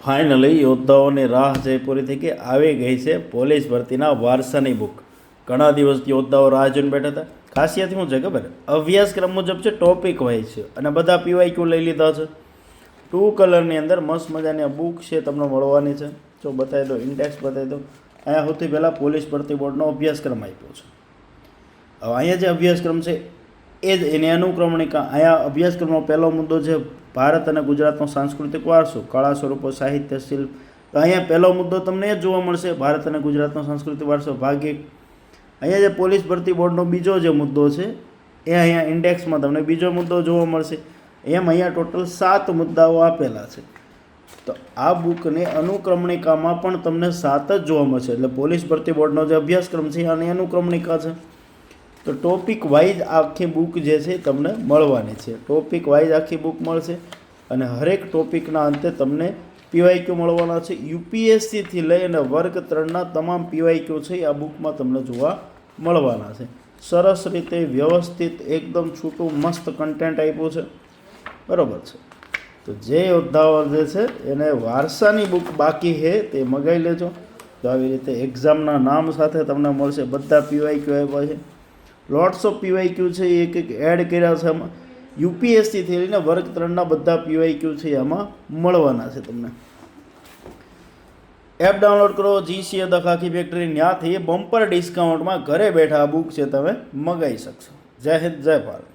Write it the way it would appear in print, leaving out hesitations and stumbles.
Finally યોદ્ધાઓની રાહ જે પૂરી થઈ ગઈ, આવી ગઈ છે પોલીસ ભરતીના વારસાની બુક. ઘણા દિવસથી યોદ્ધાઓ રાહ જોઈને બેઠા હતા. ખાસિયત શું છે ખબર? અભ્યાસક્રમ મુજબ છે, ટોપિક વાઇઝ છે અને બધા પીવાયક્યુ લઈ લીધા છે. 2 કલરની અંદર મસ્ત મજાની આ બુક છે, તમને મળવાની છે. જો બતાવી દો, ઇન્ડેક્સ બતાવી દો. અહીંયા સૌથી પહેલાં પોલીસ ભરતી બોર્ડનો અભ્યાસક્રમ આપ્યો છે. હવે અહીંયા જે અભ્યાસક્રમ છે એ જ એની અનુક્રમણિકા. અહીંયા અભ્યાસક્રમનો પહેલો મુદ્દો છે ભારત અને ગુજરાતનો સાંસ્કૃતિક વારસો, કળા સ્વરૂપો, સાહિત્ય, શિલ્પ. તો અહીંયા પહેલો મુદ્દો તમને એ જ જોવા મળશે, ભારત અને ગુજરાતનો સાંસ્કૃતિક વારસો ભાગ 1. અહીંયા જે પોલીસ ભરતી બોર્ડનો બીજો જે મુદ્દો છે એ અહીંયા ઇન્ડેક્સમાં તમને બીજો મુદ્દો જોવા મળશે. એમ અહીંયા ટોટલ 7 મુદ્દાઓ આપેલા છે. તો આ બુકની અનુક્રમણિકામાં પણ તમને 7 જ જોવા મળશે. એટલે પોલીસ ભરતી બોર્ડનો જે અભ્યાસક્રમ છે આની અનુક્રમણિકા છે. તો ટોપિક વાઇઝ આખી બુક જે છે તમને મળવાની છે. ટોપિક વાઇઝ આખી બુક મળશે અને હરેક ટોપિકના અંતે તમને પીવાયક્યુ મળવાના છે. યુપીએસસીથી લઈ અને વર્ગ 3ના તમામ પીવાયક્યુ છે આ બુકમાં તમને જોવા મળવાના છે. સરસ રીતે વ્યવસ્થિત, એકદમ છૂટું મસ્ત કન્ટેન્ટ આપ્યું છે, બરાબર છે. તો જે યોદ્ધાઓ જે છે એને વારસાની બુક બાકી છે તે મગાવી લેજો. તો આવી રીતે એક્ઝામના નામ સાથે તમને મળશે. બધા પીવાયક્યુ આપ્યા છે, લોટ્સ ઓફ પીવાયક્યુ છે, એક એડ કર્યા છે આમાં. યુપીએસસીથી લઈને વર્ગ 3ના બધા પીવાયક્યુ છે આમાં મળવાના છે તમને. એપ ડાઉનલોડ કરો, જીસીએ ધ ખાખી ફેક્ટરી. ત્યાંથી બમ્પર ડિસ્કાઉન્ટમાં ઘરે બેઠા આ બુક છે તમે મગાવી શકશો. જય હિન્દ, જય ભારત.